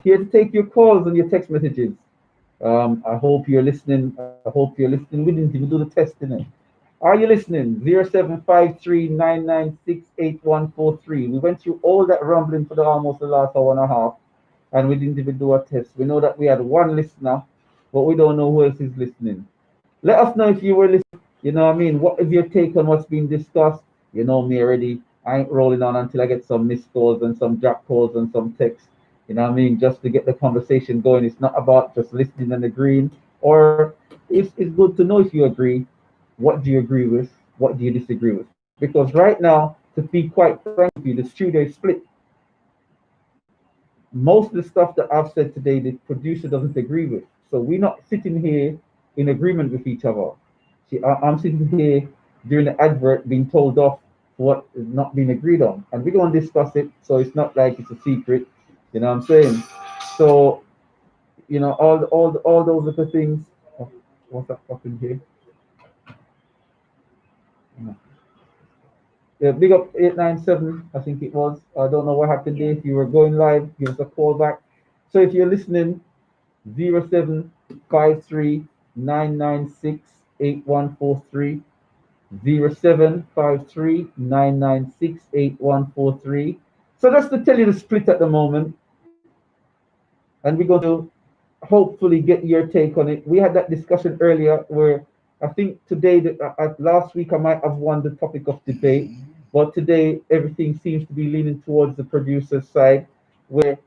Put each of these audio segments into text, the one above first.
Here to take your calls and your text messages. I hope you're listening. I hope you're listening. We didn't even do the test, innit? Are you listening? 0753 996 8143. We went through all that rumbling for the almost the last hour and a half, and we didn't even do a test. We know that we had one listener, but we don't know who else is listening. Let us know if you were listening. You know what I mean? What is your take on what's being discussed? You know me already. I ain't rolling on until I get some missed calls and some drop calls and some texts. You know what I mean? Just to get the conversation going. It's not about just listening and agreeing. Or it's good to know if you agree. What do you agree with? What do you disagree with? Because right now, to be quite frank with you, the studio is split. Most of the stuff that I've said today, the producer doesn't agree with. So we're not sitting here in agreement with each other. See, I'm sitting here during the advert being told off for what is not being agreed on, and we don't discuss it, so it's not like it's a secret. You know what I'm saying? So all those are the things. Oh, what's that fucking here? Yeah, big up 897, I think it was. I don't know what happened there. Yeah. If you were going live, give us a call back. So if you're listening, 0753 996 8143, 0753 996 8143. So just to tell you the split at the moment, and we're going to hopefully get your take on it. We had that discussion earlier where I think today, last week, I might have won the topic of debate, but today everything seems to be leaning towards the producer's side, where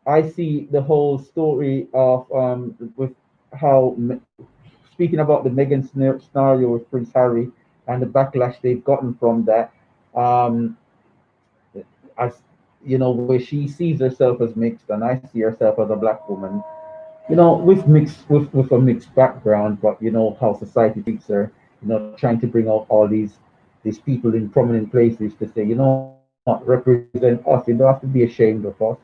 I see the whole story of with how speaking about the Meghan scenario with Prince Harry and the backlash they've gotten from that, um, as where she sees herself as mixed and I see herself as a black woman, with a mixed background, but how society treats her, trying to bring out all these people in prominent places to say, what, represent us. You don't have to be ashamed of us.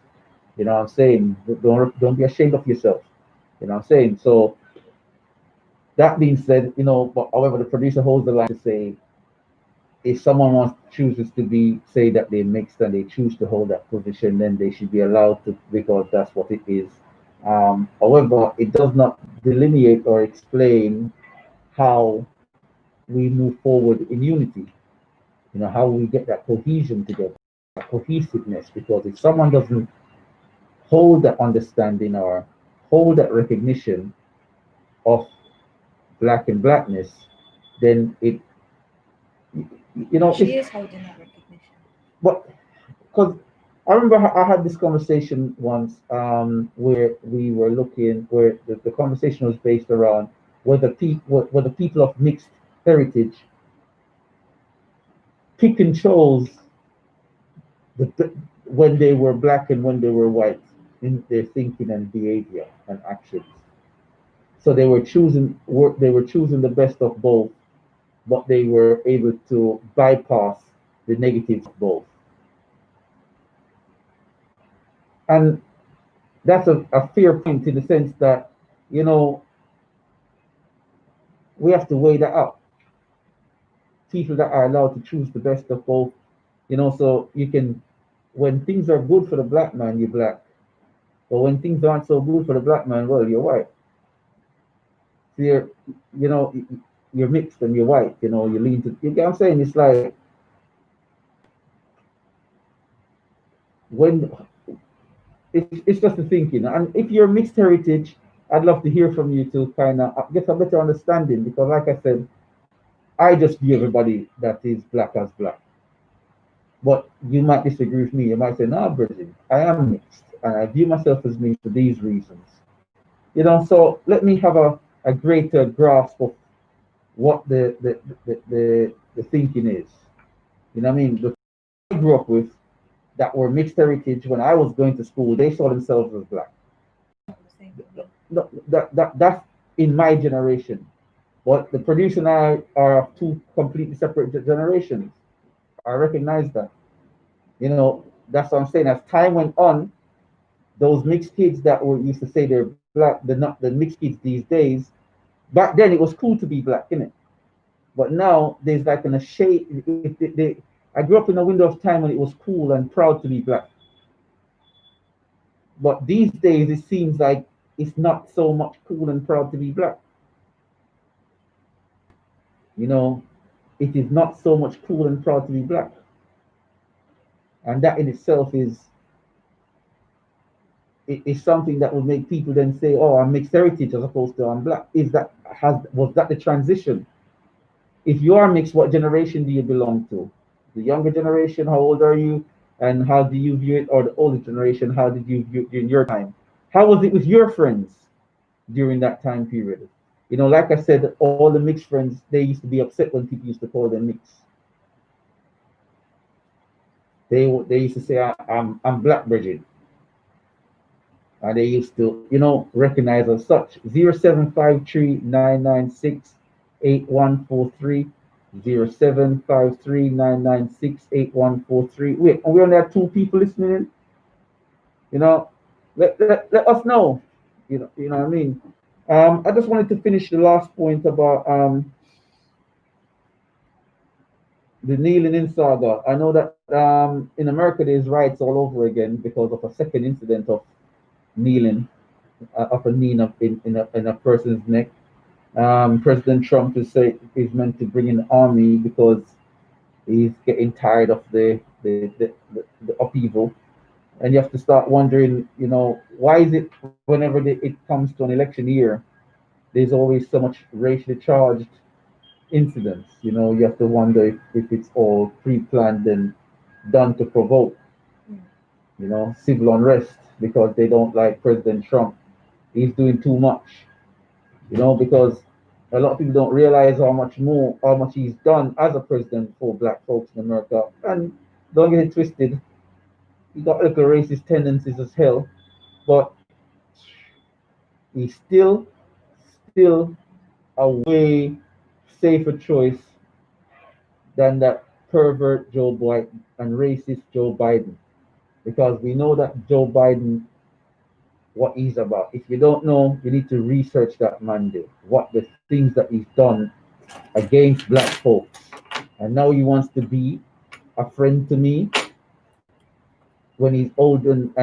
You know what I'm saying? Don't be ashamed of yourself. You know what I'm saying? So that being said, but however, the producer holds the line to say if someone chooses to be say that they mixed and they choose to hold that position, then they should be allowed to because that's what it is. However, it does not delineate or explain how we move forward in unity. How we get that cohesion together, that cohesiveness. Because if someone doesn't hold that understanding or hold that recognition of black and blackness, then She it's is holding that recognition. but because I remember I had this conversation once where we were looking where the conversation was based around whether people of mixed heritage pick and chose when they were black and when they were white in their thinking and behavior and actions. So they were choosing the best of both, but they were able to bypass the negatives of both. And that's a fair point in the sense that, you know, we have to weigh that up. People that are allowed to choose the best of both, so you can, when things are good for the black man, you're black. But when things aren't so good for the black man, well, you're white. So you know, you're mixed and you're white. You lean to. You get what I'm saying? It's like when it's just a thinking. And if you're mixed heritage, I'd love to hear from you to kind of get a better understanding because, like I said, I just view everybody that is black as black. But you might disagree with me. You might say, "No, Bridget, I am mixed, and I view myself as mixed for these reasons." So let me have a greater grasp of what the thinking is. You know what I mean? The I grew up with that were mixed heritage when I was going to school, they saw themselves as black. The same for me. That's in my generation. But the producer and I are of two completely separate generations. I recognize that. That's what I'm saying. As time went on, those mixed kids that were used to say they're black, the mixed kids these days, back then it was cool to be black, innit? But now there's like a shade. I grew up in a window of time when it was cool and proud to be black. But these days, it seems like it's not so much cool and proud to be black. You know, it is not so much cool and proud to be black. And that in itself is something that would make people then say, "Oh, I'm mixed heritage as opposed to I'm black." Was that the transition? If you are mixed, what generation do you belong to? The younger generation, how old are you? And how do you view it? Or the older generation, how did you view it in your time? How was it with your friends during that time period? Like I said, all the mixed friends, they used to be upset when people used to call them mixed. They used to say, I'm black, Bridget. And they used to, recognize as such. 0753 996 8143. 0753 996 8143. Wait, we only have two people listening in. You know, let us know. What I mean. I just wanted to finish the last point about the kneeling in saga. I know that in America there's riots all over again because of a second incident of kneeling, of a knee in a person's neck. President Trump is meant to bring in the army because he's getting tired of the upheaval. And you have to start wondering, why is it whenever it comes to an election year, there's always so much racially charged incidents. You have to wonder if it's all pre-planned and done to provoke, civil unrest because they don't like President Trump. He's doing too much, because a lot of people don't realize how much he's done as a president for black folks in America. And don't get it twisted, he got little racist tendencies as hell, but he's still a way safer choice than that pervert Joe Biden and racist Joe Biden. Because we know that Joe Biden, what he's about. If you don't know, you need to research that man did. What the things that he's done against black folks. And now he wants to be a friend to me when he's old and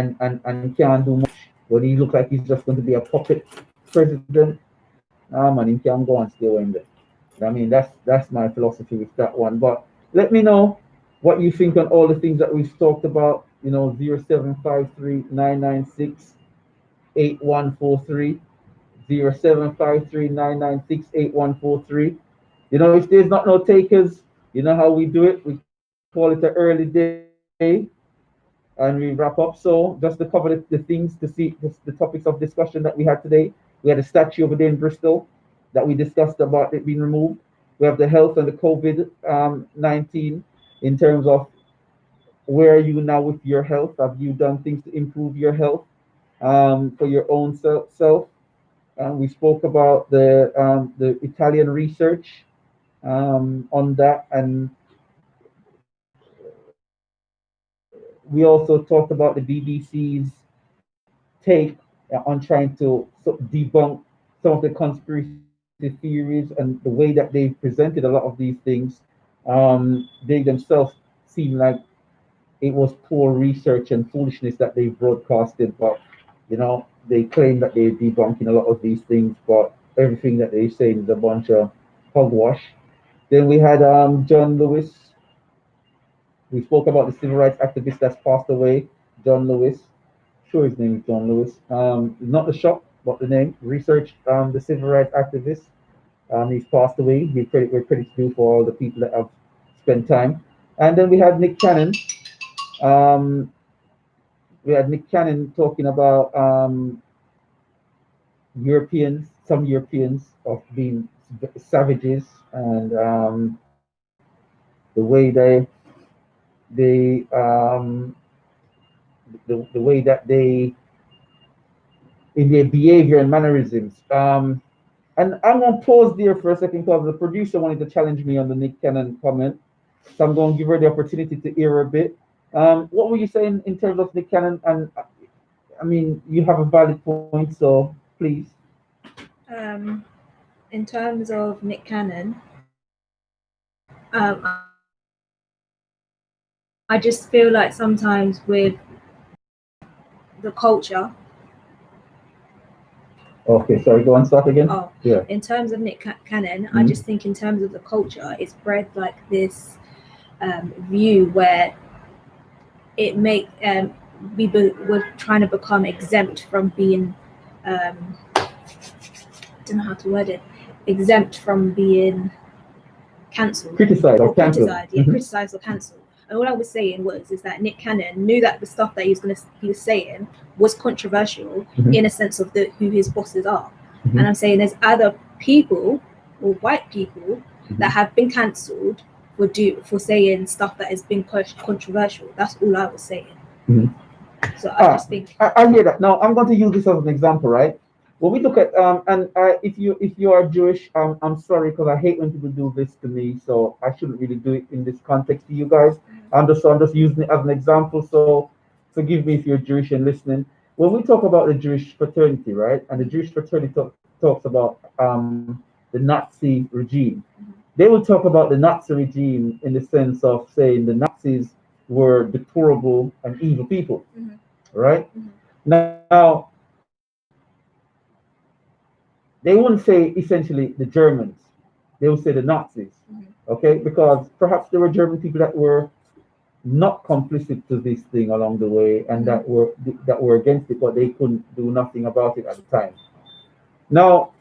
can't do much. When he looks like he's just going to be a puppet president. Ah man, he can't go and stay away in there. I mean, that's my philosophy with that one. But let me know what you think on all the things that we've talked about. 0753 996 8143. 0753 996 8143. If there's not no takers, you know how we do it. We call it an early day and we wrap up. So just to cover the things to see the topics of discussion that we had today, we had a statue over there in Bristol that we discussed about it being removed. We have the health and the COVID 19 in terms of where are you now with your health? Have you done things to improve your health for your own self? We spoke about the Italian research on that, and we also talked about the BBC's take on trying to debunk some of the conspiracy theories and the way that they presented a lot of these things. They themselves seem like it was poor research and foolishness that they broadcasted, but they claim that they're debunking a lot of these things, but everything that they say is a bunch of hogwash. Then we had John Lewis. We spoke about the civil rights activist that's passed away, John Lewis. Sure, his name is John Lewis. Not the shop, but the name. Researched the civil rights activist. He's passed away. We're credit due for all the people that have spent time. And then we had Nick Cannon. Um, we had Nick Cannon talking about some Europeans of being savages, and the way they the way that they in their behavior and mannerisms. And I'm gonna pause there for a second because the producer wanted to challenge me on the Nick Cannon comment, so I'm gonna give her the opportunity to hear a bit. What were you saying in terms of Nick Cannon? And I mean, you have a valid point, so please. In terms of Nick Cannon, I just feel like sometimes with the culture. Okay, sorry, go on, start again. Oh, Yeah. in terms of Nick Cannon, I just think in terms of the culture, it's bred like this view where it we're trying to become exempt from being I don't know how to word it, exempt from being cancelled, Criticized or cancelled. criticized or cancelled. And all I was saying is that Nick Cannon knew that the stuff that he was saying was controversial in a sense of who his bosses are. And I'm saying there's other people or white people that have been cancelled for saying stuff that has been controversial. That's all I was saying. So I just think I hear that. Now I'm going to use this as an example, right? When we look at if you are Jewish, I'm sorry because I hate when people do this to me, so I shouldn't really do it in this context to you guys. I'm just using it as an example. So forgive me if you're Jewish and listening. When we talk about the Jewish fraternity, right, and the Jewish fraternity talks about the Nazi regime, they will talk about the Nazi regime in the sense of saying the Nazis were deplorable and evil people, right? Now, they wouldn't say essentially the Germans, they would say the Nazis, okay? Because perhaps there were German people that were not complicit to this thing along the way and that were against it, but they couldn't do nothing about it at the time. Now,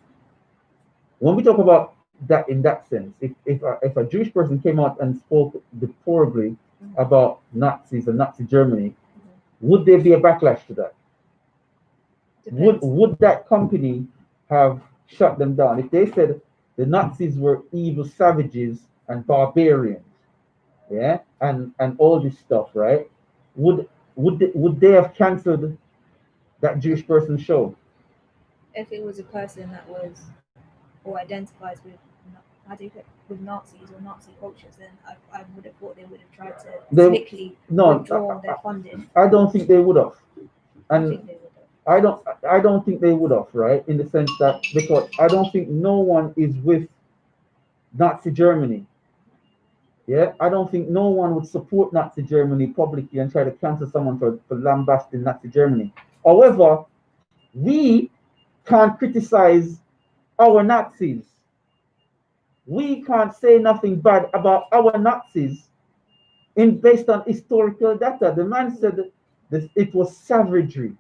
when we talk about that in that sense, if a Jewish person came out and spoke deplorably about Nazis and Nazi Germany, would there be a backlash to that? Would that company have shut them down if they said the Nazis were evil savages and barbarians, yeah, and all this stuff, right? Would they have cancelled that Jewish person's show? If it was a person that was or identifies with Nazis or Nazi cultures, then I would have thought they would have tried to slickly withdraw their funding. I don't think they would have. And I think they would have. I don't think they would have, right? In the sense that because I don't think no one is with Nazi Germany. Yeah, I don't think no one would support Nazi Germany publicly and try to cancel someone for lambasting Nazi Germany. However, we can't criticize our Nazis. We can't say nothing bad about our Nazis based on historical data. The man said that it was savagery.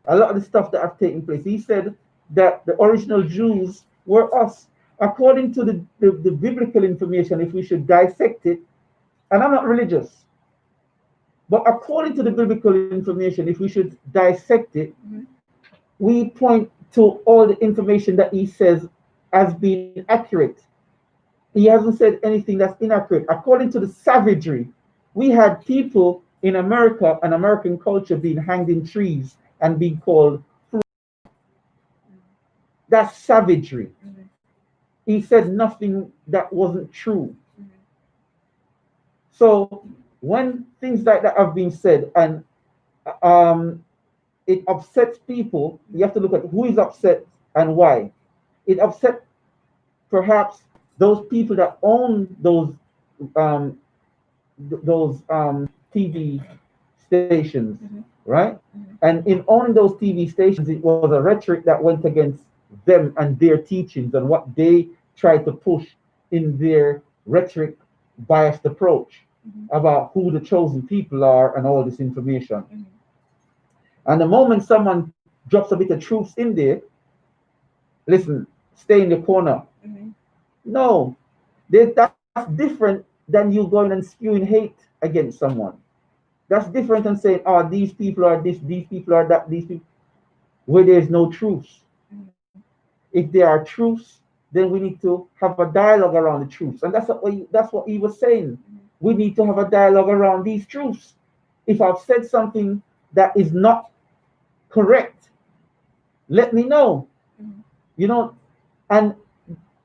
A lot of the stuff that have taken place. He said that the original Jews were us. According to the biblical information, if we should dissect it, and I'm not religious, but according to the biblical information, if we should dissect it, we point to all the information that he says as being accurate. He hasn't said anything that's inaccurate. According to the savagery, we had people in America and American culture being hanged in trees and being called fruit. That's savagery. He said nothing that wasn't true. So when things like that have been said and it upsets people, you have to look at who is upset and why. It upset perhaps those people that own those TV stations, right? And in owning those TV stations, it was a rhetoric that went against them and their teachings and what they tried to push in their rhetoric biased approach about who the chosen people are and all this information. And the moment someone drops a bit of truth in there, listen, stay in the corner. No, that's different than you going and spewing hate against someone. That's different than saying, oh, these people are this, these people are that, these people, where there's no truths. If there are truths, then we need to have a dialogue around the truths. And that's what he was saying. We need to have a dialogue around these truths. If I've said something that is not correct, let me know. You know, and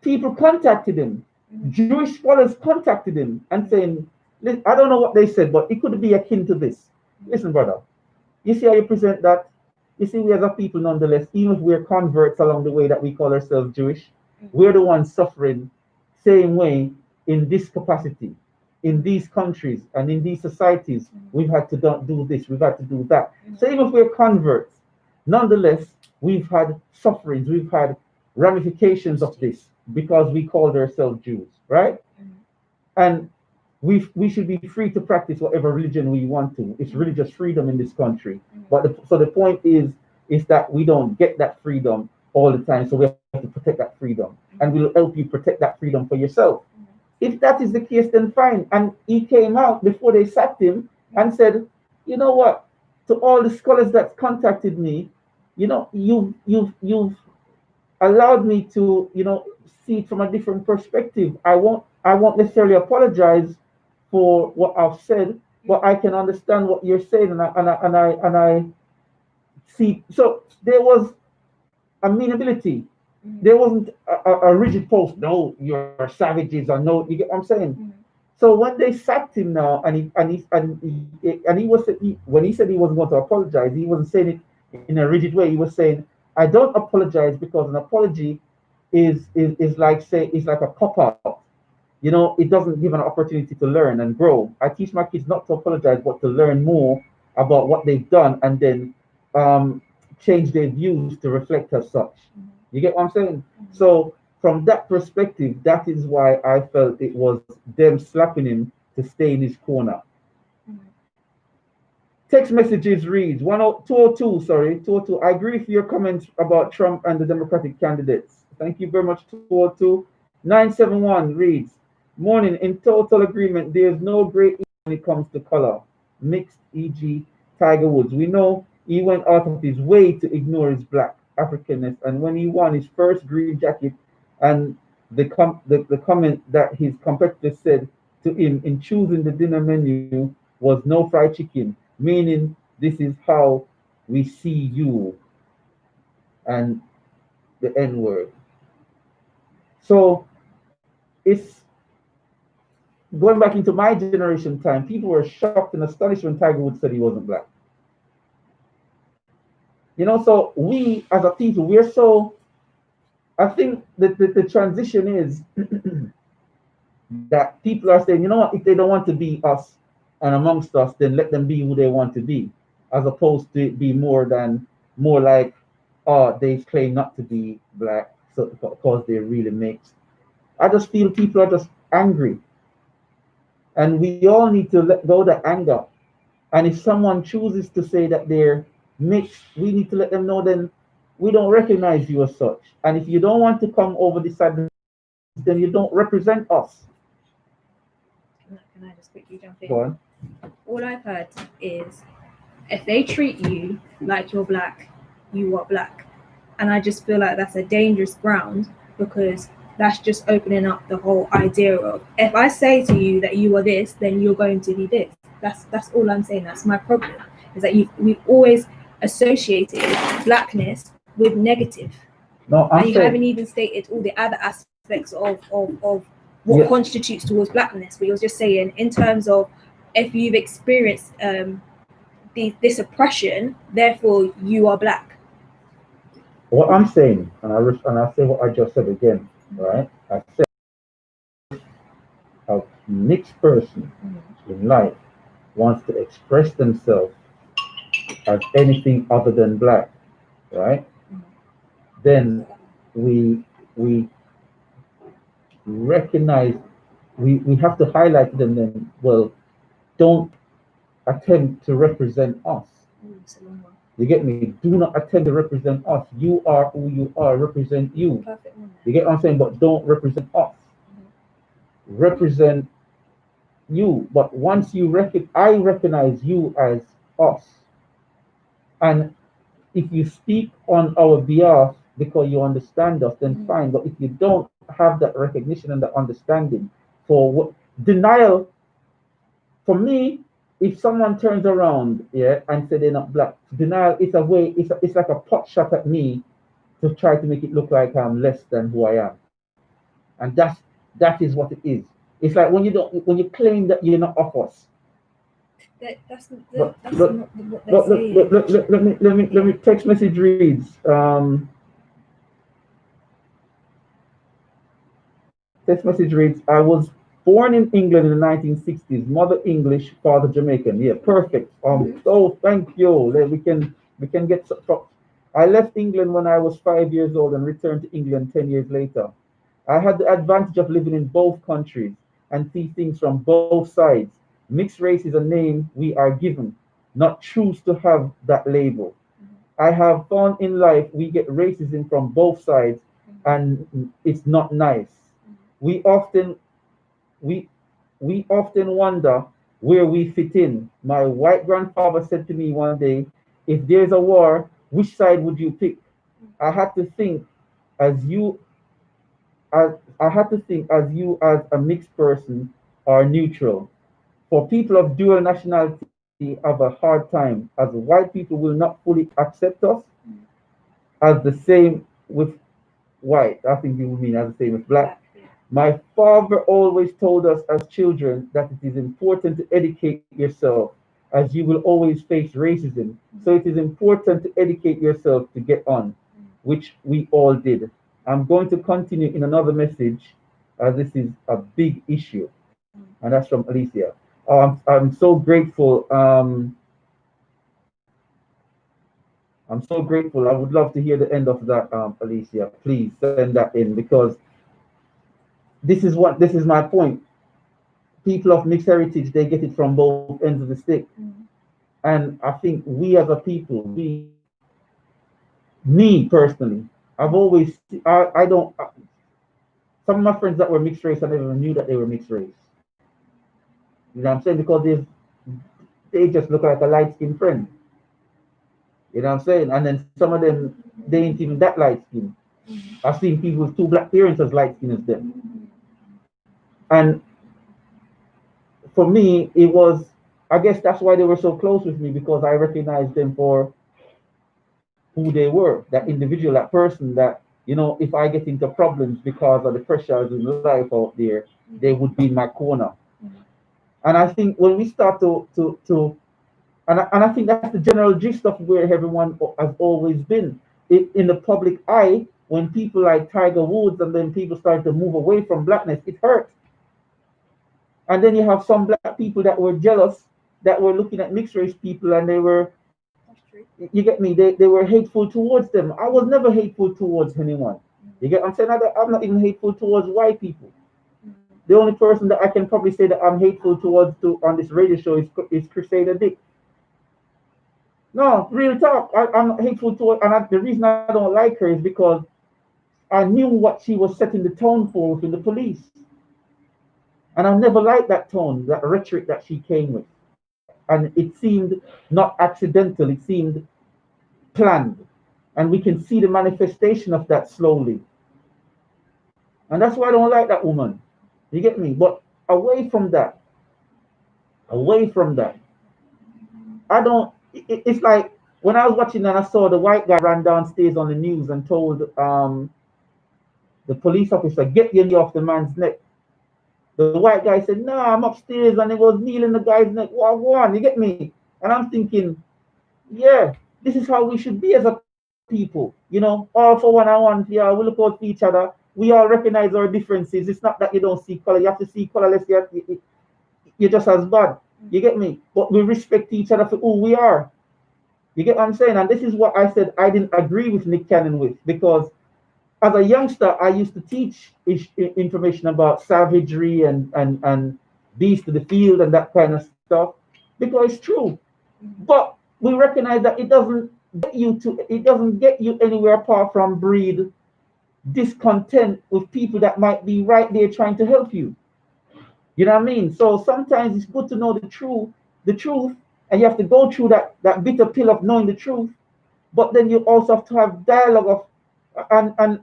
people contacted him. Jewish scholars contacted him and saying, I don't know what they said, but it could be akin to this. Listen, brother, you see how you present that? You see, we as a people, nonetheless, even if we're converts along the way that we call ourselves Jewish, we're the ones suffering same way in this capacity. in these countries and in these societies, we've had to do this, we've had to do that. So even if we're converts, nonetheless, we've had sufferings, we've had ramifications of this because we called ourselves Jews, right? And we should be free to practice whatever religion we want to. It's religious freedom in this country. But so the point is that we don't get that freedom all the time. So we have to protect that freedom. And we'll help you protect that freedom for yourself. If that is the case, then fine. And he came out before they sacked him and said, you know what, to all the scholars that contacted me, you know, you've allowed me to, you know, see it from a different perspective. I won't necessarily apologize for what I've said, but I can understand what you're saying, and I see. So there was amenability. There wasn't a rigid post. No, you're savages, or no, you get what I'm saying. So when they sacked him now, and he was when he said he wasn't going to apologize, he wasn't saying it in a rigid way. He was saying, I don't apologize because an apology is like a cop out. You know, it doesn't give an opportunity to learn and grow. I teach my kids not to apologize, but to learn more about what they've done and then change their views to reflect as such. You get what I'm saying? So from that perspective, that is why I felt it was them slapping him to stay in his corner. Text messages reads 202. I agree with your comments about Trump and the Democratic candidates. Thank you very much, 202. 971 reads, morning, in total agreement, there's no great issue when it comes to color. Mixed, e.g. Tiger Woods. We know he went out of his way to ignore his black Africanness, and when he won his first green jacket, and the comment that his competitors said to him in choosing the dinner menu was no fried chicken, meaning this is how we see you, and the N-word. So it's going back into my generation time, people were shocked and astonished when Tiger Woods said he wasn't black. You know, so we as a people, we're so, I think that the transition is that people are saying, you know what, if they don't want to be us and amongst us, then let them be who they want to be, as opposed to it be more like, oh, they claim not to be black, so because they're really mixed. I just feel people are just angry. And we all need to let go of the anger. And if someone chooses to say that they're mixed, we need to let them know then we don't recognize you as such. And if you don't want to come over this side, then you don't represent us. Can I just quickly jump in? Go on. All I've heard is if they treat you like you're black, you are black. And I just feel like that's a dangerous ground, because that's just opening up the whole idea of, if I say to you that you are this, then you're going to be this. That's all I'm saying. That's my problem, is that we've always associated blackness with negative. No, and you haven't even stated all the other aspects of what constitutes towards blackness. But you're just saying, in terms of, if you've experienced this oppression, therefore you are black. What I'm saying, and I say what I just said again, right? I said a mixed person in life wants to express themselves as anything other than black, right? Then we recognize, we have to highlight to them then, well, don't attempt to represent us. You get me? Do not attempt to represent us. You are who you are. Represent you. You get what I'm saying? But don't represent us. Represent you. But once you I recognize you as us. And if you speak on our behalf because you understand us, then fine. But if you don't have that recognition and that understanding, for what denial, for me, if someone turns around, and say they're not black, denial is a way, it's like a pot shot at me to try to make it look like I'm less than who I am. And that is what it is. It's like when you claim that you're not of us. That's not what they're saying. Let me text message reads. Text message reads, I was Born in England in the 1960s, mother English, father Jamaican. Yeah, perfect. So thank you. We can get I left England when I was 5 years old and returned to England 10 years later. I had the advantage of living in both countries and see things from both sides. Mixed race is a name we are given, not choose to have that label. I have found in life we get racism from both sides and it's not nice. We often we we often wonder where we fit in. My white grandfather said to me one day, if there's a war, which side would you pick? I had to think as you as I had to think as you as a mixed person are neutral. For people of dual nationality have a hard time, as white people will not fully accept us as the same with white. I think you would mean as the same with black. Black, yeah. My father always told us as children that it is important to educate yourself, as you will always face racism. So it is important to educate yourself to get on, which we all did. I'm going to continue in another message, as this is a big issue, and that's from Alicia. I'm so grateful. I'm so grateful. I would love to hear the end of that, Alicia. Please send that in because this is my point. People of mixed heritage, they get it from both ends of the stick. And I think we as a people, me personally, I've always, I don't, some of my friends that were mixed race, I never knew that they were mixed race. You know what I'm saying? Because they just look like a light skinned friend. You know what I'm saying? And then some of them, they ain't even that light skinned. I've seen people with two black parents as light skinned as them. And for me, it was, I guess that's why they were so close with me because I recognized them for who they were, that individual, that person that, if I get into problems because of the pressures in life out there, they would be in my corner. And I think when we start and I think that's the general gist of where everyone has always been. In the public eye, when people like Tiger Woods and then people start to move away from blackness, it hurt. And then you have some black people that were jealous, that were looking at mixed race people and they were, you get me, they were hateful towards them. I was never hateful towards anyone. You get what I'm saying? I'm not even hateful towards white people. The only person that I can probably say that I'm hateful towards on this radio show is Crusader Dick. No, real talk. I'm not hateful towards, and the reason I don't like her is because I knew what she was setting the tone for within the police. And I never liked that tone, that rhetoric that she came with. And it seemed not accidental, it seemed planned. And we can see the manifestation of that slowly. And that's why I don't like that woman. You get me? But away from that, away from that, I don't, it's like when I was watching and I saw the white guy ran downstairs on the news and told the police officer, get your knee off the man's neck. The white guy said, no, I'm upstairs, and it was kneeling the guy's neck. What one? You get me? And I'm thinking, yeah, this is how we should be as a people. All for one and one. Yeah, we look out for each other. We all recognize our differences. It's not that you don't see color. You have to see colorless. You're just as bad. You get me? But we respect each other for who we are. You get what I'm saying? And this is what I said I didn't agree with Nick Cannon with, because as a youngster, I used to teach information about savagery and beast of the field and that kind of stuff because it's true. But we recognize that it doesn't get you anywhere apart from breed discontent with people that might be right there trying to help you. You know what I mean? So sometimes it's good to know the truth, and you have to go through that bitter pill of knowing the truth. But then you also have to have dialogue and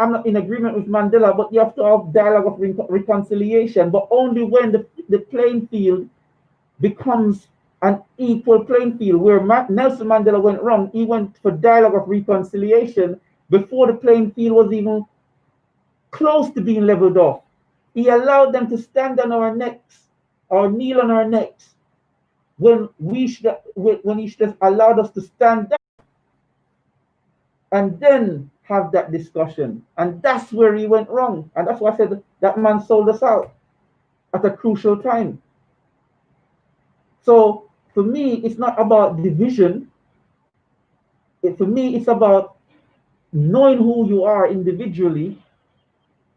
I'm not in agreement with Mandela, but you have to have dialogue of reconciliation, but only when the playing field becomes an equal playing field. Where Nelson Mandela went wrong, he went for dialogue of reconciliation before the playing field was even close to being leveled off. He allowed them to stand on our necks or kneel on our necks when he should have allowed us to stand down and then have that discussion. And that's where he went wrong. And that's why I said that man sold us out. at a crucial time. So for me, it's not about division. For me, it's about knowing who you are individually,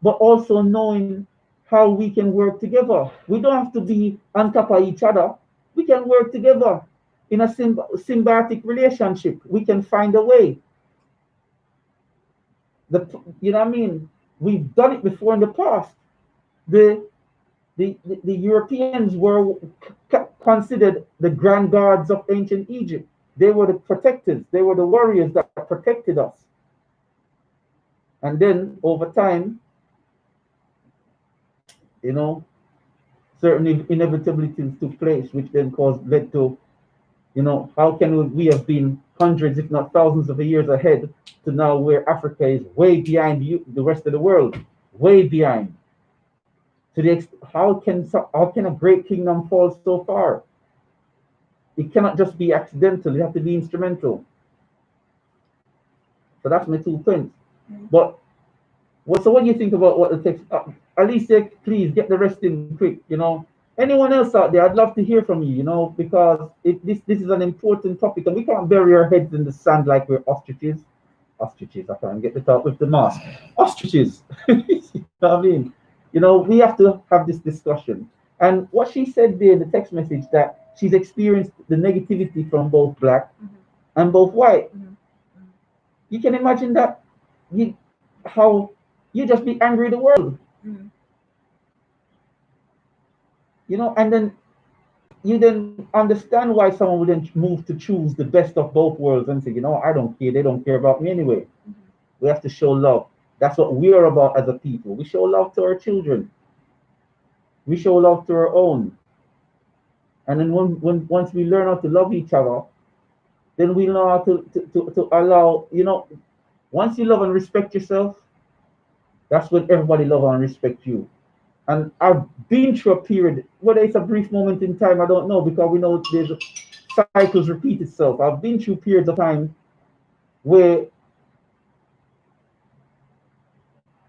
but also knowing how we can work together. We don't have to be on top of each other. We can work together in a symbiotic relationship. We can find a way. You know what I mean? We've done it before in the past. The the Europeans were considered the grand gods of ancient Egypt. They were the protectors. They were the warriors that protected us. And then over time, you know, certain inevitabilities took place, which then led to, how can we have been hundreds, if not thousands of years ahead to now where Africa is way behind the rest of the world, way behind. How can a great kingdom fall so far? It cannot just be accidental. It has to be instrumental. So that's my 2 points. But so what do you think about what the text? Alicia, please get the rest in quick. Anyone else out there? I'd love to hear from you. Because this is an important topic, and we can't bury our heads in the sand like we're ostriches. Ostriches. I can't get the top with the mask. Ostriches. You know what I mean? We have to have this discussion. And what she said there in the text message, that she's experienced the negativity from both black and both white. You can imagine that how you just be angry at the world. And then you then understand why someone would then move to choose the best of both worlds and say, I don't care, they don't care about me anyway. We have to show love. That's what we are about as a people. We show love to our children. We show love to our own. And then once we learn how to love each other, then we learn how to allow, once you love and respect yourself, that's when everybody love and respect you. And I've been through a period, whether it's a brief moment in time, I don't know, because we know there's cycles repeat itself. I've been through periods of time where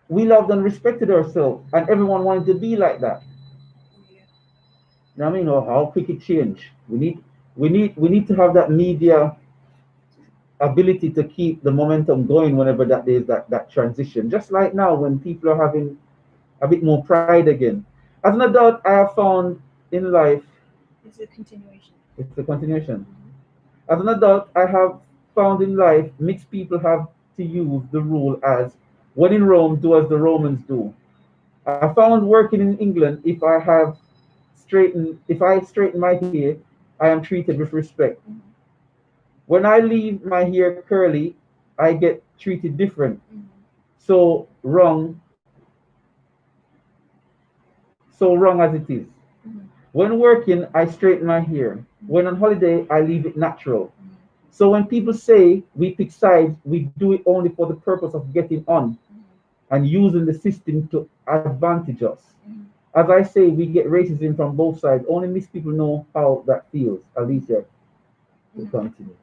we loved and respected ourselves, and everyone wanted to be like that. You know what I mean? Or how quick it changed. We need to have that media ability to keep the momentum going whenever that there's that transition. Just like now, when people are having a bit more pride again. As an adult, I have found in life. It's a continuation. It's a continuation. As an adult, I have found in life, mixed people have to use the rule as, when in Rome, do as the Romans do. I found working in England, if I straighten my hair, I am treated with respect. When I leave my hair curly, I get treated different. So wrong as it is. When working, I straighten my hair. When on holiday, I leave it natural. So when people say we pick sides, we do it only for the purpose of getting on and using the system to advantage us. As I say, we get racism from both sides. Only mixed people know how that feels. Alicia, to continue.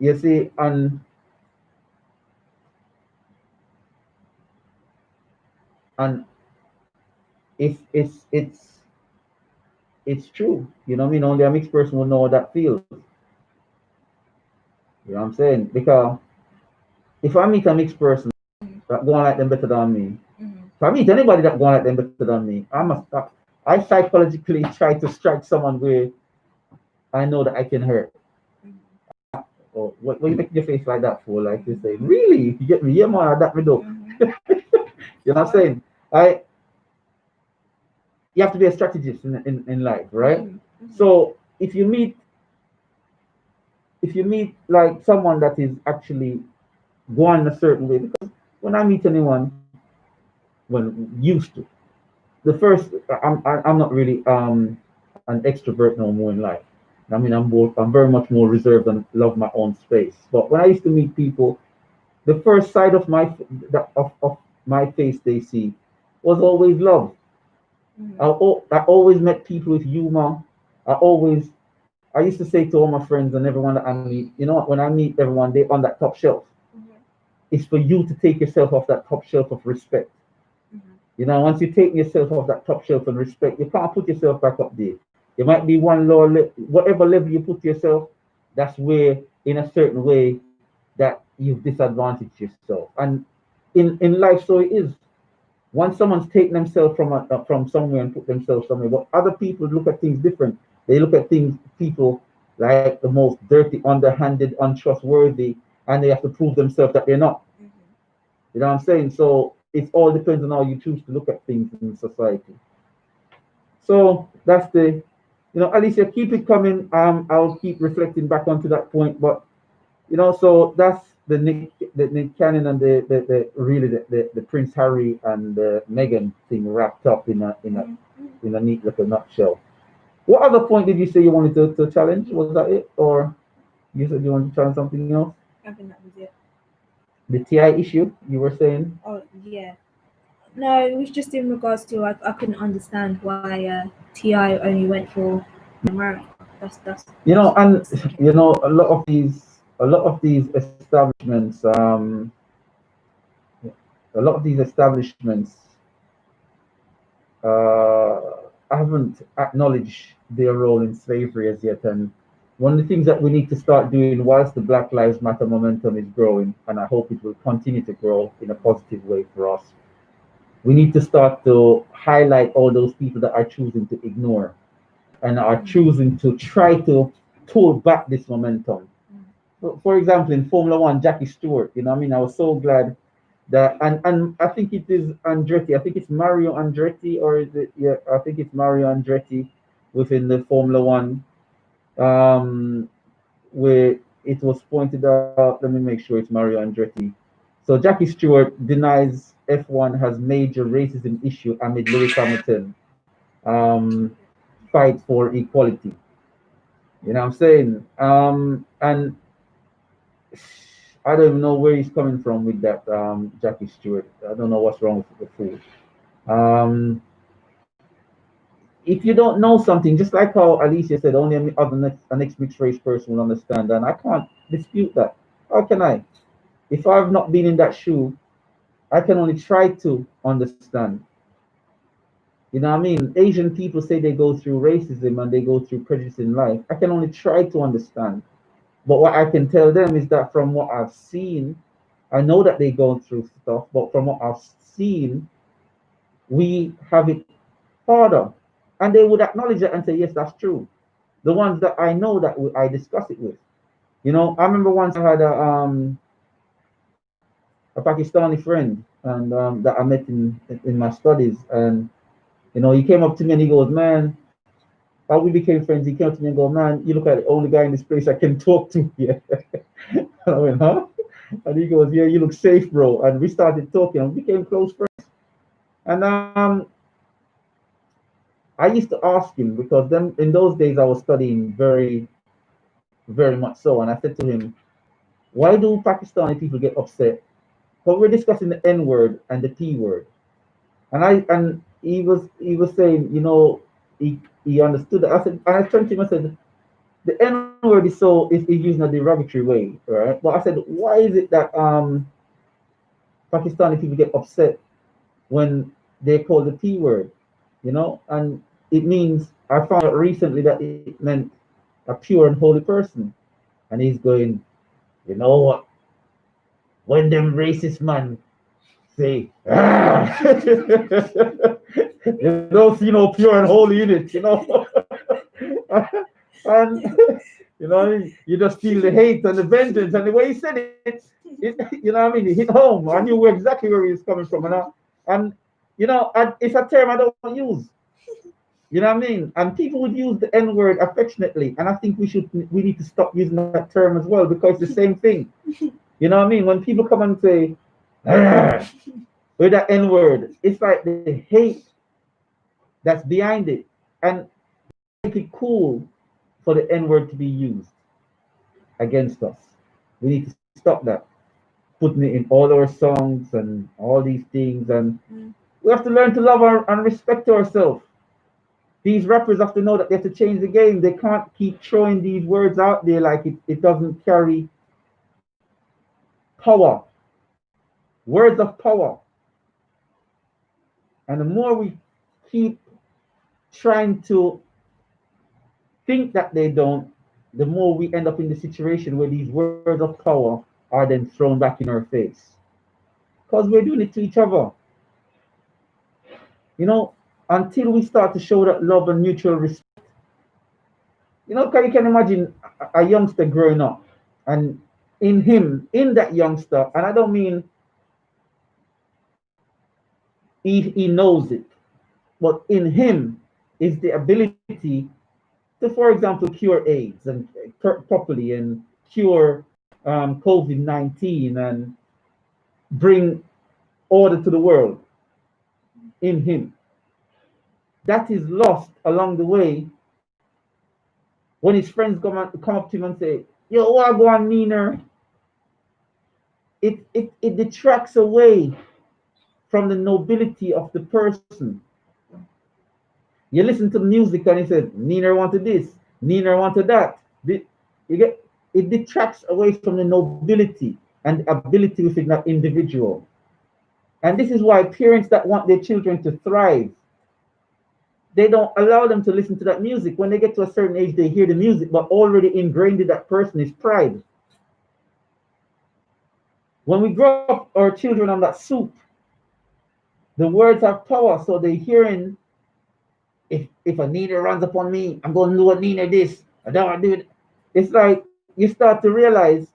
You see, and it's true. You know what I mean? Only a mixed person will know how that feels. You know what I'm saying? Because if I meet a mixed person that go on like them better than me, if I meet anybody that go on like them better than me, I psychologically try to strike someone where I know that I can hurt. Or what you making your face like that for? Like you say, really? You get me? Yeah, man, that me do. You know what I'm saying? You have to be a strategist in life, right? So if you meet like someone that is actually going a certain way, because when I meet anyone, when used to, the first I'm not really an extrovert no more in life. I mean, I'm very much more reserved and love my own space. But when I used to meet people, the first side of my face they see was always love. I always met people with humor. I used to say to all my friends and everyone that I meet, you know what, when I meet everyone, they're on that top shelf. It's for you to take yourself off that top shelf of respect. You know, once you take yourself off that top shelf and respect, you can't put yourself back up there. There might be one lower, whatever level you put yourself, that's where, in a certain way, that you've disadvantaged yourself. And in life, so it is. Once someone's taken themselves from somewhere and put themselves somewhere, but other people look at things different. They look at things, people like the most dirty, underhanded, untrustworthy, and they have to prove themselves that they're not. You know what I'm saying? So it all depends on how you choose to look at things in society. So that's the, Alicia, keep it coming. I'll keep reflecting back onto that point. But so that's the Nick Cannon and the really the Prince Harry and the Meghan thing wrapped up in a neat little nutshell. What other point did you say you wanted to challenge? Was that it, or you said you wanted to challenge something else? I think that was it. The TI issue you were saying? Oh yeah. No, it was just in regards to I couldn't understand why Ti only went for America. That's And a lot of these establishments, uh, haven't acknowledged their role in slavery as yet. And one of the things that we need to start doing, whilst the Black Lives Matter momentum is growing, and I hope it will continue to grow in a positive way for us, we need to start to highlight all those people that are choosing to ignore and are choosing to try to pull back this momentum. For example, in Formula One, Jackie Stewart, I was so glad that, and I think it is Andretti. I think it's Mario Andretti, or is it? Yeah, I think it's Mario Andretti within the Formula One, um, where it was pointed out. Let me make sure it's Mario Andretti. So Jackie Stewart denies F1 has major racism issue amid Lewis Hamilton fight for equality. You know what I'm saying? And I don't even know where he's coming from with that, Jackie Stewart. I don't know what's wrong with the fool. Um, if you don't know something, just like how Alicia said, only a next mixed race person will understand, and I can't dispute that. How can I? If I've not been in that shoe, I can only try to understand. You know what I mean? Asian people say they go through racism and they go through prejudice in life. I can only try to understand. But what I can tell them is that from what I've seen, I know that they go through stuff, but from what I've seen, we have it harder. And they would acknowledge it and say, yes, that's true. The ones that I know that I discuss it with. I remember once I had a Pakistani friend and that I met in my studies. And, he came up to me and he goes, man, how we became friends. He came up to me and go, man, you look like the only guy in this place I can talk to here. And I went, huh? And he goes, yeah, you look safe, bro. And we started talking and we became close friends. And I used to ask him because then in those days I was studying very, very much so. And I said to him, why do Pakistani people get upset? Because we're discussing the N word and the P word. And he was saying, he understood that. I turned to him and said, the N word is used in a derogatory way, right? But I said, why is it that Pakistani people get upset when they call the P word? And it means, I found out recently that it meant a pure and holy person. And he's going, you know what? When them racist man say, ah, you don't see no pure and holy in it. And you just feel the hate and the vengeance. And the way he said it hit home. I knew exactly where he was coming from. And it's a term I don't use. You know what I mean? And people would use the N word affectionately. And I think we need to stop using that term as well, because it's the same thing. You know what I mean? When people come and say, with that N word, it's like the hate that's behind it. And make it cool for the N word to be used against us. We need to stop that. Putting it in all our songs and all these things. And we have to learn to love and respect ourselves. These rappers have to know that they have to change the game. They can't keep throwing these words out there like it doesn't carry power. Words of power. And the more we keep trying to think that they don't, the more we end up in the situation where these words of power are then thrown back in our face. Because we're doing it to each other. You know, until we start to show that love and mutual respect. You know, you can imagine a youngster growing up, and in that youngster, and I don't mean he knows it, but in him is the ability to, for example, cure AIDS and properly, and cure COVID-19 and bring order to the world in him. That is lost along the way when his friends come up to him and say, "Yo, what go on, Nina?" It detracts away from the nobility of the person. You listen to the music and he said, "Nina wanted this, Nina wanted that." You get, it detracts away from the nobility and the ability within that individual. And this is why parents that want their children to thrive, they don't allow them to listen to that music. When they get to a certain age, they hear the music, but already ingrained in that person is pride. When we grow up our children on that soup, the words have power, so they're hearing, if a Nina runs upon me, I'm going to do a Nina this, I don't want to do it. It's like you start to realize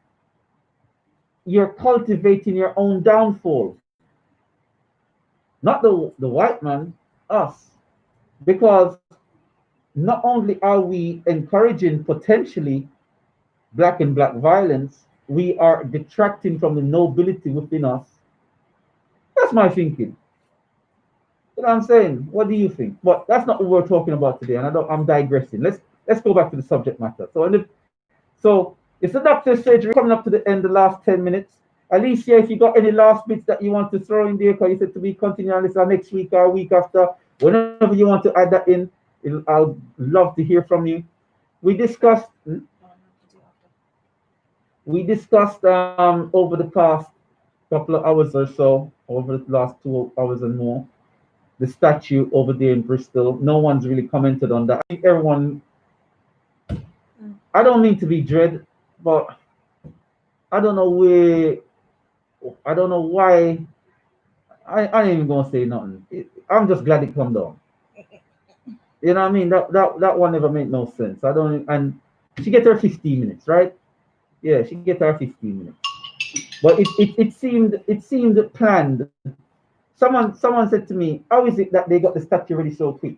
you're cultivating your own downfall. Not the white man, us. Because not only are we encouraging potentially black and black violence, we are detracting from the nobility within us. That's my thinking. You know what I'm saying? What do you think? But that's not what we're talking about today, and I'm digressing. Let's go back to the subject matter. So it's the doctor's surgery coming up to the end, the last 10 minutes. Alicia, if you got any last bits that you want to throw in there, because you said to be continuing this next week or week after, whenever you want to add that in, I'll love to hear from you. We discussed over the past couple of hours or so, over the last 2 hours and more, the statue over there in Bristol. No one's really commented on that. I think everyone, I don't mean to be dread, but I don't know why. I ain't even gonna say nothing. I'm just glad it come down. You know what I mean? That one never made no sense. I don't. And she get her 15 minutes, right? Yeah, she get her 15 minutes. But it seemed planned. Someone said to me, "How is it that they got the statue ready so quick?"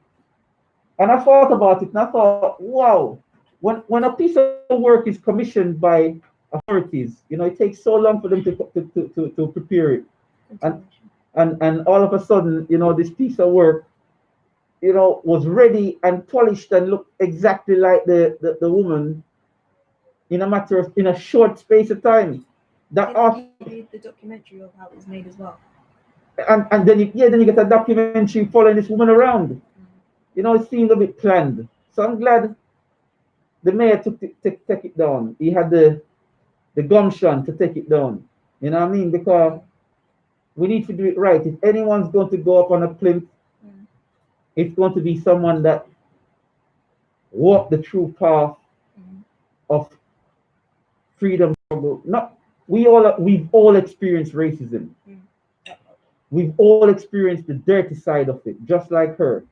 And I thought about it, and I thought, wow, when a piece of work is commissioned by authorities, you know, it takes so long for them to prepare it, and all of a sudden, you know, this piece of work, you know, was ready and polished and looked exactly like the woman in a short space of time. That the documentary of how it was made as well. And then you get a documentary following this woman around. You know, it seemed a bit planned. So I'm glad the mayor take it down. He had the gumption to take it down. You know what I mean? Because we need to do it right. If anyone's going to go up on a plinth, it's going to be someone that walked the true path of freedom struggle. We've all experienced racism. We've all experienced the dirty side of it, just like her.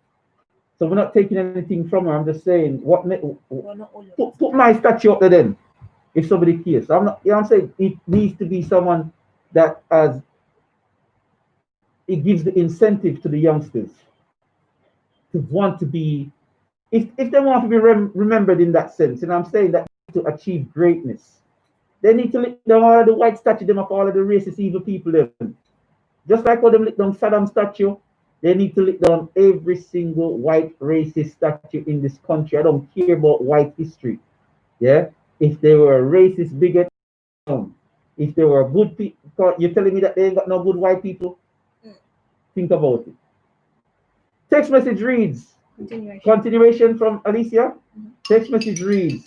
So we're not taking anything from her. I'm just saying, put my statue up there then, if somebody cares. I'm not. You know what I'm saying? It needs to be someone that it gives the incentive to the youngsters to want to be, if they want to be remembered in that sense. And I'm saying that to achieve greatness, they need to lick down all of the white statue them of all of the racist evil people them. Just like how them lick down Saddam statue, they need to lick down every single white racist statue in this country. I don't care about white history. Yeah? If they were a racist bigot, if they were good people, you're telling me that they ain't got no good white people? Think about it. Text message reads. Continuation from Alicia. Text message reads.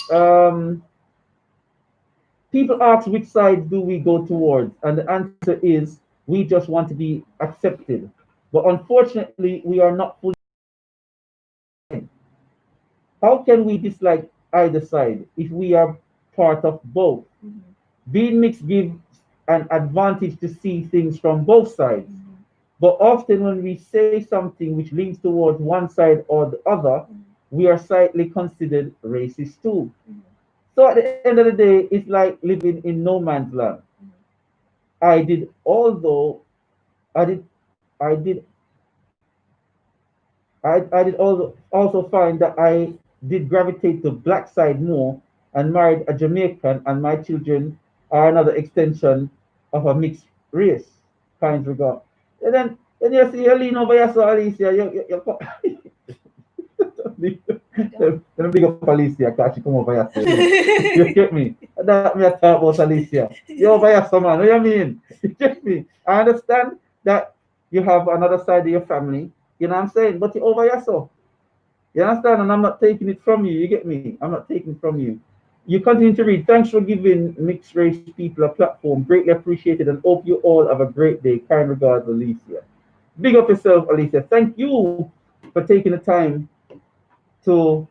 People ask which side do we go towards, and the answer is we just want to be accepted. But unfortunately, we are not fully. How can we dislike either side if we are part of both? Mhm. Being mixed gives an advantage to see things from both sides. Mhm. But often, when we say something which leans towards one side or the other, Mhm. we are slightly considered racist too. Mhm. So at the end of the day, it's like living in no man's land. Mhm. I did, although I did, I did, I did also find that I did gravitate to black side more and married a Jamaican, and my children are another extension of a mixed race. Kind regard. And then you see, you lean over here, so Alicia, let me big up Alicia, because she come over here, say, you get me? That me a talk about Alicia. You over here, so man, what you mean? You get me? I understand that you have another side of your family, you know what I'm saying? But you over here, so. You understand? And I'm not taking it from you, you get me? I'm not taking it from you. You continue to read. Thanks for giving mixed race people a platform. Greatly appreciated, and hope you all have a great day. Kind regards, Alicia. Big up yourself, Alicia. Thank you for taking the time to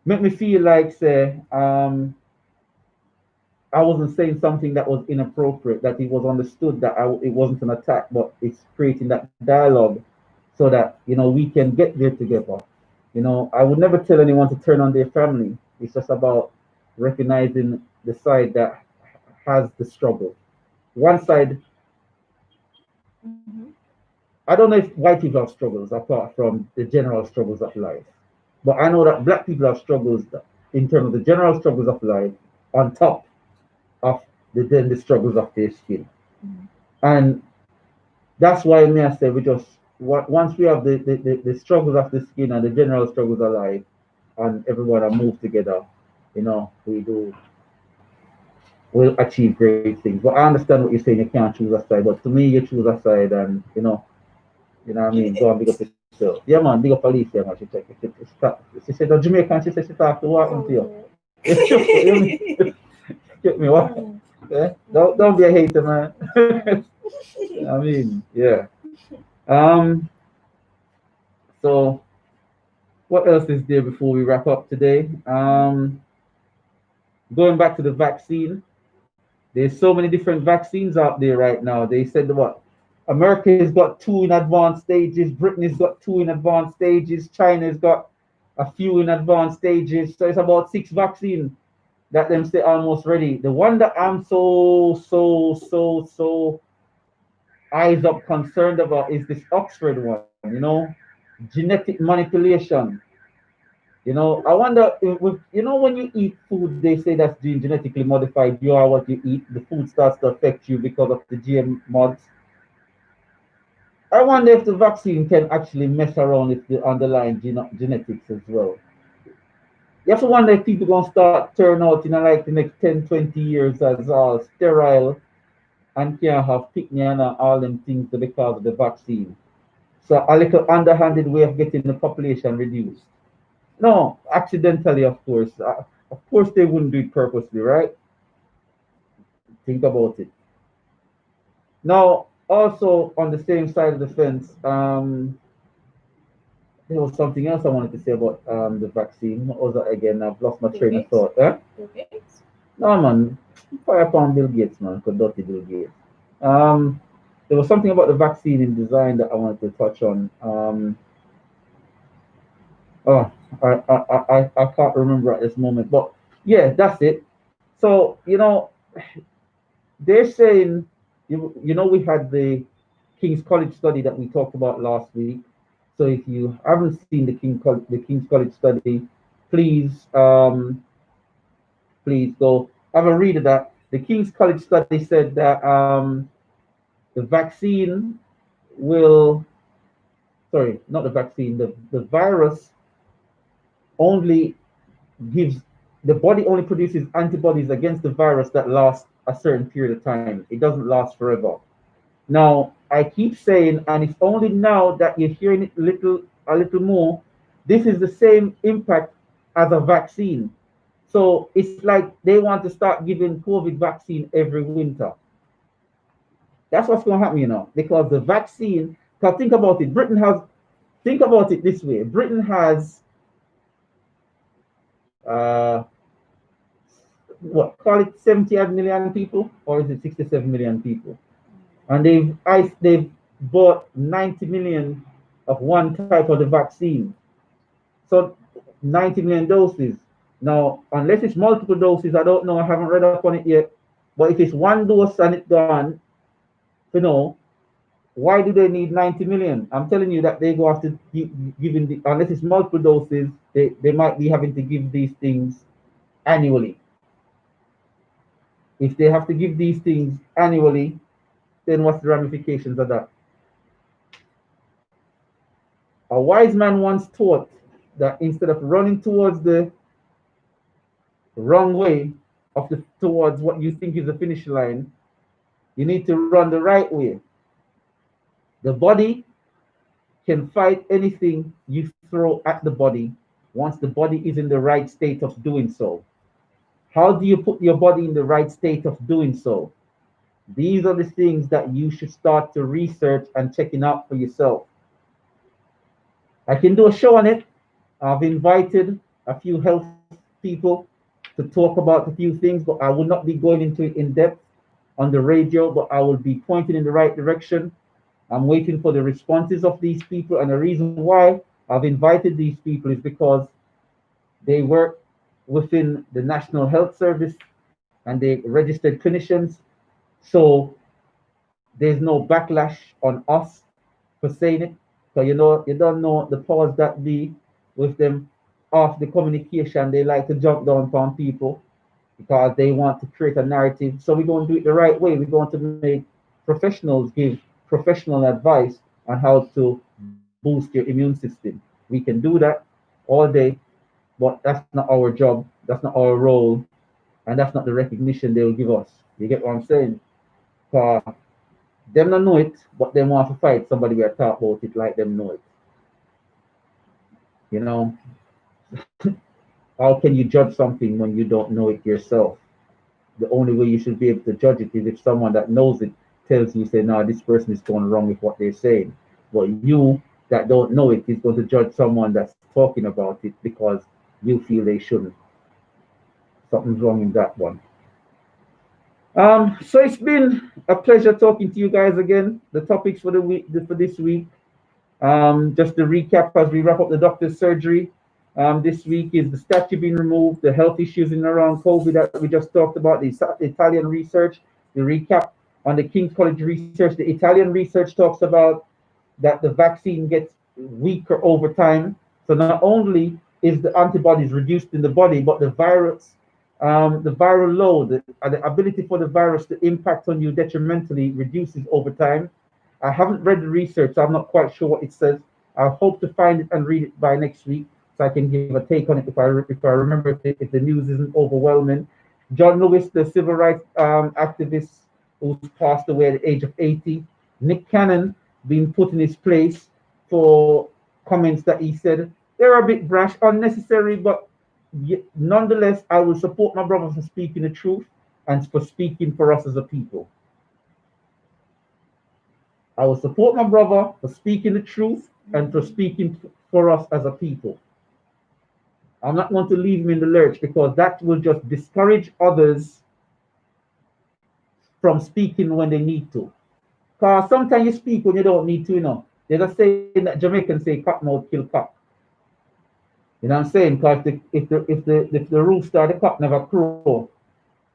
make me feel like, say, I wasn't saying something that was inappropriate, that it was understood that it wasn't an attack, but it's creating that dialogue so that, we can get there together. I would never tell anyone to turn on their family. It's just about recognizing the side that has the struggle. One side, Mhm. I don't know if white people have struggles apart from the general struggles of life, but I know that black people have struggles in terms of the general struggles of life on top of the struggles of their skin. Mhm. And that's why me I say we just once we have the struggles of the skin and the general struggles of life, and everyone are moved together, we'll achieve great things. But I understand what you're saying. You can't choose a side, but to me, you choose a side, and what I mean. Go and big up yourself. Yeah, man, big up Alicia, man. She said the Jamaican. She said she talked to what happened to you. Oh, You mean? Get me what? Mm. Yeah? Don't be a hater, man. I mean, yeah. Um. So what else is there before we wrap up today? Going back to the vaccine, there's so many different vaccines out there right now. They said what? America's got two in advanced stages, Britain's got two in advanced stages, China's got a few in advanced stages. So it's about six vaccines that them say almost ready. The one that I'm so eyes up concerned about is this Oxford one, genetic manipulation. I wonder when you eat food, they say that's genetically modified. You are what you eat. The food starts to affect you because of the GM mods. I wonder if the vaccine can actually mess around with the underlying genetics as well. You have to wonder if people gonna start turn out in like the next 10, 20 years as all sterile and can't have picnic and all them things because of the vaccine. So a little underhanded way of getting the population reduced. No, accidentally, of course. Of course, they wouldn't do it purposely, right? Think about it. Now, also on the same side of the fence, there was something else I wanted to say about the vaccine. What was that again? I've lost my Bill train of Gates. thought. Eh? Bill Gates. No, man. Fire upon Bill Gates, man. Because dirty Bill Gates. Um, there was something about the vaccine in design that I wanted to touch on. Oh, I can't remember at this moment. But yeah, that's it. So, they're saying, we had the King's College study that we talked about last week. So if you haven't seen the King's College study, please please go have a read of that. The King's College study said that the vaccine will, sorry, not the vaccine, the virus only gives, the body only produces antibodies against the virus that last a certain period of time. It doesn't last forever. Now, I keep saying, and it's only now that you're hearing it a little more, this is the same impact as a vaccine. So it's like they want to start giving COVID vaccine every winter. That's what's going to happen, because the vaccine Because think about it. Think about it this way. Britain has, what, call it 70 odd million people, or is it 67 million people? And they've bought 90 million of one type of the vaccine. So 90 million doses. Now, unless it's multiple doses, I don't know. I haven't read up on it yet. But if it's one dose and it's gone, you know, why do they need 90 million? I'm telling you that they go after giving unless it's multiple doses, they might be having to give these things annually. If they have to give these things annually, then what's the ramifications of that? A wise man once taught that instead of running towards the wrong way towards what you think is the finish line, you need to run the right way. The body can fight anything you throw at the body once the body is in the right state of doing so. How do you put your body in the right state of doing so? These are the things that you should start to research and checking out for yourself. I can do a show on it. I've invited a few health people to talk about a few things, but I will not be going into it in depth on the radio, but I will be pointing in the right direction. I'm waiting for the responses of these people, and the reason why I've invited these people is because they work within the National Health Service and they registered clinicians. So there's no backlash on us for saying it. So you don't know the powers that be with them off the communication. They like to jump down on people because they want to create a narrative. So we're going to do it the right way. We're going to make professionals give professional advice on how to boost your immune system. We can do that all day, but that's not our job. That's not our role. And that's not the recognition they will give us. You get what I'm saying? Them don't know it, but they want to fight somebody we are talk about it like them know it. You know, how can you judge something when you don't know it yourself? The only way you should be able to judge it is if someone that knows it tells you, say, no, this person is going wrong with what they're saying. But you that don't know it is going to judge someone that's talking about it because you feel they shouldn't. Something's wrong in that one. So it's been a pleasure talking to you guys again. The topics for the week, for this week, just to recap as we wrap up the doctor's surgery. This week is the statue being removed, the health issues in around COVID that we just talked about, the Italian research, the recap on the King's College research. The Italian research talks about that the vaccine gets weaker over time. So not only is the antibodies reduced in the body, but the virus, the viral load, the ability for the virus to impact on you detrimentally reduces over time. I haven't read the research, so I'm not quite sure what it says. I hope to find it and read it by next week, so I can give a take on it if I remember if the news isn't overwhelming. John Lewis, the civil rights activist who passed away at the age of 80. Nick Cannon being put in his place for comments that he said. They're a bit brash, unnecessary, but nonetheless, I will support my brother for speaking the truth and for speaking for us as a people. I will support my brother for speaking the truth and for speaking for us as a people. I'm not going to leave him in the lurch because that will just discourage others from speaking when they need to. Because sometimes you speak when you don't need to, you know. There's a saying that Jamaicans say, "Cock mouth kill cock." You know what I'm saying? Because if the rooster or the cock never crow,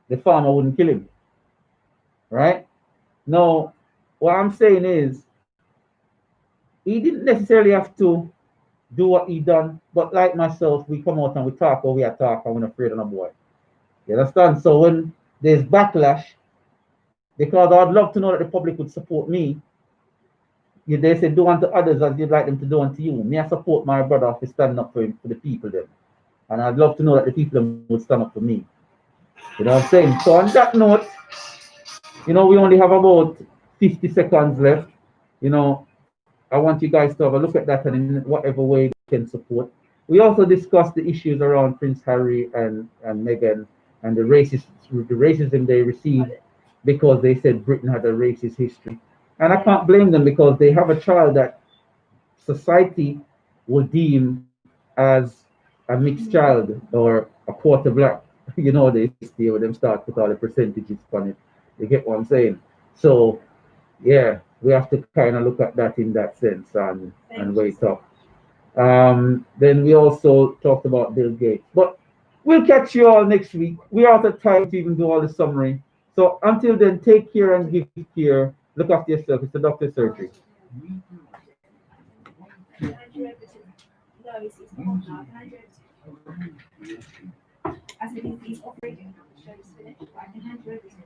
the farmer wouldn't kill him. Right? Now, what I'm saying is, he didn't necessarily have to do what he done, but like myself, we come out and we talk or we are talk and we're not afraid of no boy. You understand? So when there's backlash, because I'd love to know that the public would support me, they say do unto others as you'd like them to do unto you. Me, I support my brother for standing up for the people then. And I'd love to know that the people would stand up for me. You know what I'm saying? So on that note, you know, we only have about 50 seconds left. You know, I want you guys to have a look at that and in whatever way you can support. We also discussed the issues around Prince Harry and Meghan and the racism they received because they said Britain had a racist history. And I can't blame them because they have a child that society will deem as a mixed child or a quarter black. You know, they stay with them start with all the percentages on it. You get what I'm saying? So yeah, we have to kind of look at that in that sense and wait up. Then we also talked about Bill Gates. But we'll catch you all next week. We're out of time to even do all the summary. So until then, take care and give care. Look after yourself. It's a doctor's surgery. Can I do everything? No, it's not on now. Can I do everything? I said he's operating now. The show is finished, but I can hand you everything.